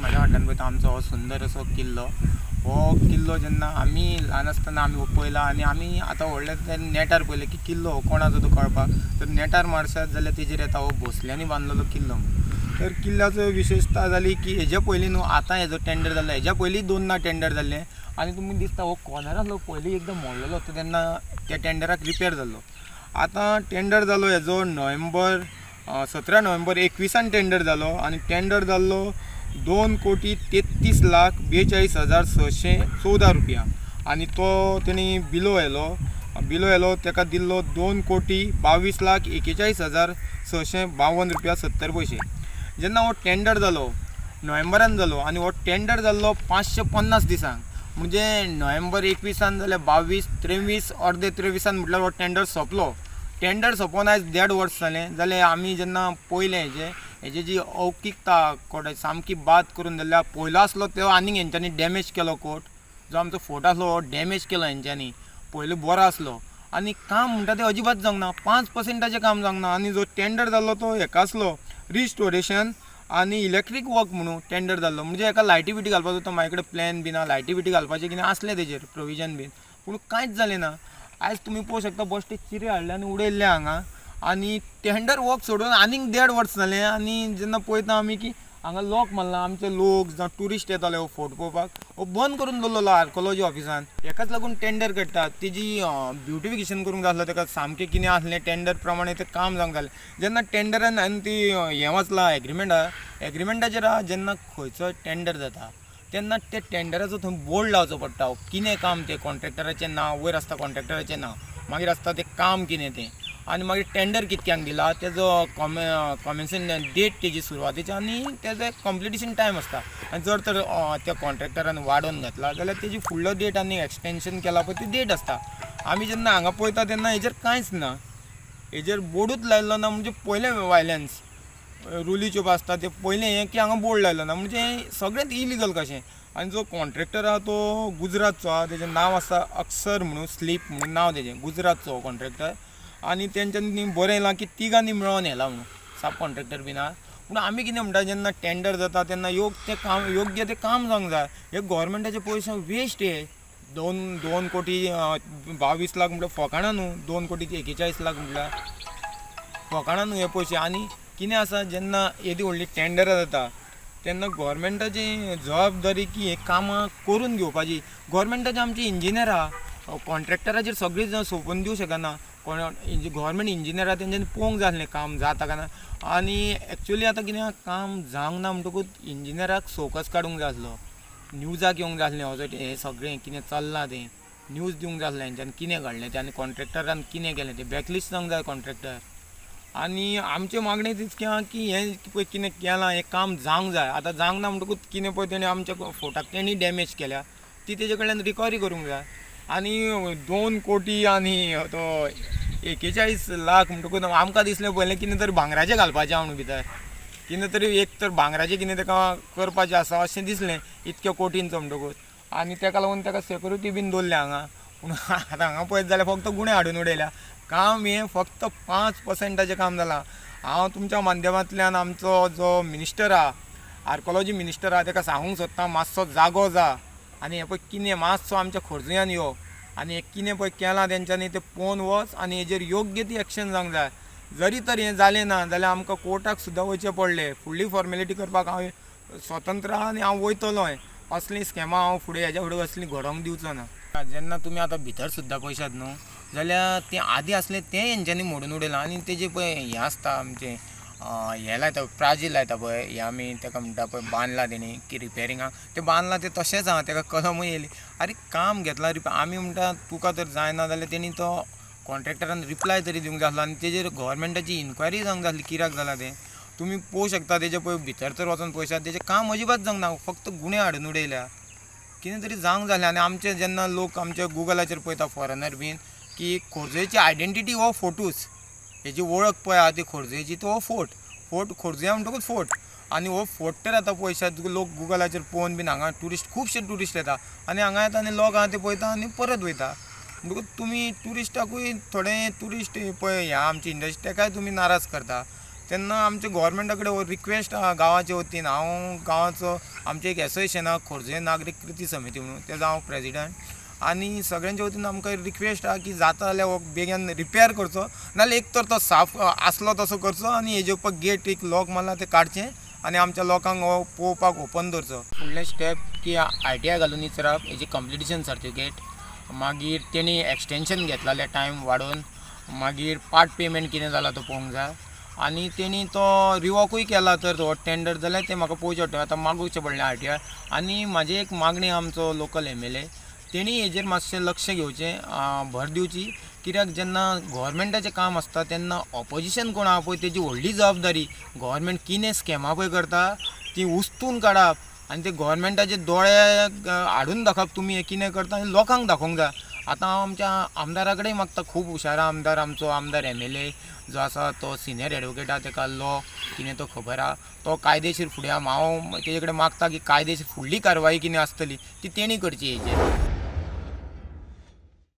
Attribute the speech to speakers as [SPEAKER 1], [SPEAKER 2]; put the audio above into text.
[SPEAKER 1] म्हाज्या फाटल्यान पळयता आमचो हो सुंदर असो किल्लो. हो किल्लो जेन्ना आमी ल्हान आसतना आमी पळयला आनी आमी आतां व्हडले नेटार पळयलें की किल्लो हो कोणाचो तो कळपाक. तर नेटार मारशात जाल्यार तेजेर येता हो भोसल्यांनी बांदलेलो किल्लो म्हणून. तर किल्ल्याचो विशेशता जाली की हेजे पयलीं न्हू आतां हेजो टेंडर जाल्लो, हेज्या पयलीं 2 टेंडर जाल्लें आनी तुमकां दिसता हो कॉर्नर आसलो पयलीं एकदम मोडलेलो तो तेन्ना त्या टेंडराक रिपेर जाल्लो. आतां टेंडर जालो हेजो 17 नोव्हेंबर 21 टेंडर जालो आनी टेंडर जाल्लो 2,33,42,614 रुपया आनी तो तेणी बिलो येलो ताका दिल्लो 2,22,41,652 रुपया 70 पैसे. जेन्ना हो टेंडर जालो नोव्हेंबरान जालो आनी हो टेंडर जाल्लो 550 दिसांक, म्हणजे नोव्हेंबर 21 जाल्यार 22, 23 अर्दे 23 म्हटल्यार हो टेंडर सोंपलो. टेंडर सोंपोवन आयज 1.5 वर्स जालें. जाल्यार आमी जेन्ना पळयलें हेजी जी औकीकता कोर्टाची सामकी बाद करून जाल्यार पयलो आसलो तो आनीक हेंच्यांनी डॅमेज केलो कोर्ट. जो आमचो फोर्ट आसलो हो डॅमेज केलो हेंच्यांनी. पयलो बरो आसलो आनी काम म्हणटा तें अजिबात जावंक ना, 5%चे काम जावंक ना. आनी जो टेंडर जाल्लो तो हेका आसलो रिस्टोरेशन आनी इलेक्ट्रीक वर्क म्हणून टेंडर जाल्लो. म्हणजे हेका लायटी बिटी घालपाचो तो म्हाजे कडेन प्लॅन बीन आहा, लायटी बिटी घालपाचें कितें आसलें तेजेर प्रोविजन बीन, पूण कांयच जालें ना. आयज तुमी पळोवंक शकता बश्टे चिरे हाडले आनी उडयल्ले हांगा आनी टेंडर वर्क सोडून आनीक 1.5 वर्स जालें. आनी जेन्ना पळयता आमी की हांगा लॉक मारला, आमचे लोक जावं ट्युरिस्ट येताले हो फोर्ट पळोवपाक हो बंद करून दवरलेलो आर्कोलॉजी ऑफिसान. हेकाच लागून टेंडर करतात. तेजी ब्युटिफिकेशन करूंक जाय आसलें, ताका सामकें कितें आसलें टेंडर प्रमाणे तें काम जावंक जालें. जेन्ना टेंडरान आनी ती हें वाचलां एग्रिमेंटाचेर जेन्ना खंयचो टेंडर जाता तेन्ना त्या टेंडराचो थंय बोर्ड लावचो पडटा. कितें काम तें कॉन्ट्रॅक्टराचें नांव वयर आसता, कॉन्ट्रॅक्टराचें नांव मागीर आसता तें काम कितें तें आनी मागीर टेंडर कितक्यांक दिला तेजो कॉमेन्सेशन डेट तेजी सुरवातेची आनी तेजो कम्प्लिटेशन टायम आसता. आनी जर तर त्या कॉन्ट्रॅक्टरान वाडोवन घातला जाल्यार तेजी फुडलो डेट आनी एक्सटेंशन केला पळय ती डेट आसता. आमी जेन्ना हांगा पळयता तेन्ना हेजेर कांयच ना, हेजेर बोर्डूच लायल्लो ना. म्हणजे पयलें वायलन्स रुली चोप आसता ते पयलें हें की हांगा बोर्ड लायल्लो ना, म्हणजे सगळेंच इलिगल कशें. आनी जो कॉन्ट्रॅक्टर आहा तो गुजरातचो आहा, तेजें नांव आसा अक्षर म्हणून स्लीप म्हणून नांव तेजें, गुजरातचो कॉन्ट्रॅक्टर. आनी तेंच्यांनी बरयलां की तिगांनी मेळोन येला म्हणून, सब कॉन्ट्रॅक्टर बीन आहा. पूण आमी कितें म्हणटा जेन्ना टेंडर जाता तेन्ना योग्य तें काम जावंक जाय. हे गव्हर्मेंटाचे पयशे वेस्ट हे 2 कोटी 22 लाख म्हटल्यार फकाणां न्हू, 2 कोटी 41 लाख म्हटल्यार फकाणां न्हू हे पयशे. आनी कितें आसा जेन्ना येदी व्हडली टेंडरां जाता तेन्ना गव्हर्मेंटाची जबाबदारी की हे कामां करून घेवपाची. गव्हर्मेंटाचे आमचे इंजिनियर आहा, कॉन्ट्रॅक्टराचेर सगळीं सोंपोवन दिवं शकना. गव्हर्मेंट इंजिनियर आहा तेंच्यांनी पळोवंक जाय आसलें काम जाता काय ना. आनी एक्चुअली आतां कितें काम जावंक ना म्हणटकूच इंजिनियराक सोकस काडूंक जाय आसलो, न्यूजाक येवंक जाय आसलें हें सगळें कितें चल्लां तें न्यूज दिवंक जाय आसलें हेंच्यांनी कितें घडलें तें आनी कॉन्ट्रॅक्टरान कितें केलें तें बॅकलिस्ट जावंक जाय कॉन्ट्रॅक्टर. आनी आमचें मागणें तितकें आहा की हें पळय कितें केलां हें काम जावंक जाय. आतां जावंक ना म्हणटकूच कितें पळय तेणें आमच्या फोटाक तेणी डॅमेज केल्या ती तेजे कडल्यान रिकवरी करूंक जाय. आनी 2 कोटी आनी तो 41 लाख म्हणटकूच आमकां दिसलें पयलें कितें तरी भांगराचें घालपाचें म्हणून भितर कितें तरी एक तर भांगराचें कितें ताका करपाचें आसा अशें दिसलें इतक्या कोटींचो म्हणटकूच. आनी ताका लागून ताका सेक्युरिटी बीन दवरल्या हांगा. पूण आतां हांगा पळयत जाल्यार फक्त गुणे हाडून उडयल्या. काम हें फक्त 5%चे काम जालां. हांव तुमच्या माध्यमांतल्यान आमचो जो मिनिस्टर आहा, आर्कोलॉजी मिनिस्टर आहा ताका सांगूंक सोदता मातसो जागो जा आनी हें पळय कितें मातसो आमच्या खोर्जुयान यो आनी हें कितें पळय केलां तेंच्यांनी तें पळोवन वच आनी हेजेर योग्य ती एक्शन जावंक जाय. जरी तर हें जालें ना जाल्यार आमकां कोर्टाक सुद्दां वयचें पडलें. फुडली फॉर्मेलिटी करपाक हांव स्वतंत्र आहा आनी हांव वयतलोय. असलीं स्कॅमां हांव फुडें हेज्या फुडें असलीं घडोवंक दिवचो ना. जेन्ना तुमी आतां भितर सुद्दां पळयशात न्हू जाल्यार तें आदीं आसलें तें हेंच्यांनी मोडून उडयलां. आनी तेजें पळय हें आसता आमचें हें लायता प्राजील लायता पळय हें आमी ताका म्हणटा पळय बांदलां तेणी की रिपेरिंगाक तें बांदलां तें तशेंच आहा, ताका कलमूय येयली. आरे काम घेतलां आमी म्हणटा तुका तर जायना जाल्यार तेणी तो कॉन्ट्रॅक्टरान रिप्लाय तरी दिवंक जाय आसलो आनी तेजेर गव्हर्मेंटाची इन्क्वायरी जावंक जाय आसली कित्याक जालां तें. तुमी पळोवंक शकता तेजें पळय भितर तर वचून पळयशात तेजें काम अजिबात जावंक ना, फक्त गुणे हाडून उडयल्या. कितें तरी जावंक जालें. आनी आमचे जेन्ना लोक आमच्या गुगलाचेर पळयता फॉरेनर बीन की खोर्जुयेची आयडेंटिटी हो फोटूच, हेजी वळख पळय आहा ती खोर्जुयेची तो हो फोर्ट खोर्जुया म्हणटकूच फोर्ट. आनी हो फोर्ट तर आतां पळयशात लोक गुगलाचेर पळोवन बीन हांगा खुबशे ट्युरिस्ट येता आनी हांगा येता आनी लोक आहा ते पळयता आनी परत वयता. म्हणटकूच तुमी ट्युरिस्टाकूय थोडे ट्युरिस्ट पळय ह्या आमची इंडस्ट्री ताकाय तुमी नाराज करता. तेन्ना आमच्या गोव्हर्मेंटा कडेन रिक्वेस्ट आहा गांवाच्या वतीन, हांव गांवाचो आमचें एक एसोसिएशन आहा खोर्जे नागरीक कृती समिती म्हणून, तेजो हांव प्रेजिडेंट, आनी सगळ्यांच्या वतीन आमकां रिक्वेस्ट आहा की जाता जाल्यार हो बेगीन रिपेर करचो, नाल्यार एक तर तो साफ आसलो तसो करचो आनी हेजे उपरांत गेट एक लॉक मारला तें काडचें आनी आमच्या लोकांक हो पळोवपाक ओपन दवरचो. फुडलें स्टेप की ITI घालून इचरप, हेजी कंप्लिटेशन सर्टिफिकेट, मागीर तेणी एक्सटेंशन घेतलेलें टायम वाडोवन, मागीर पार्ट पेमेंट कितें जाला तो पळोवंक जाय, आनी तेणी तो रिवॉकूय केला तर तो टेंडर जाल्यार तें म्हाका पळोवचें पडटलें, आतां मागुचें पडलें ITI. आनी म्हाजी एक मागणी आमचो लोकल MLA तेणी हेजेर मातशें लक्ष घेवचें, भर दिवची, कित्याक जेन्ना गोव्हर्मेंटाचें काम आसता तेन्ना ऑपोजिशन कोण आहा पळय तेजी व्हडली जबाबदारी गोव्हर्मेंट कितें स्कॅमां पळय करता ती उस्तून काडप आनी ते गोव्हर्मेंटाचे दोळे हाडून दाखोवप तुमी हें कितें करता आनी लोकांक दाखोवंक जाय. आतां हांव आमच्या आमदारा कडेन मागता, खूब हुशार आमदार आमचो आमदार MLA जो आसा तो सिनियर एडवोकेट आहा, ताका लॉ कितें तो खबर आहा, तो कायदेशीर फुडें हांव तेजे कडेन मागता की कायदेशीर फुडली कारवाई कितें आसतली ती तेणी करची हेजेर.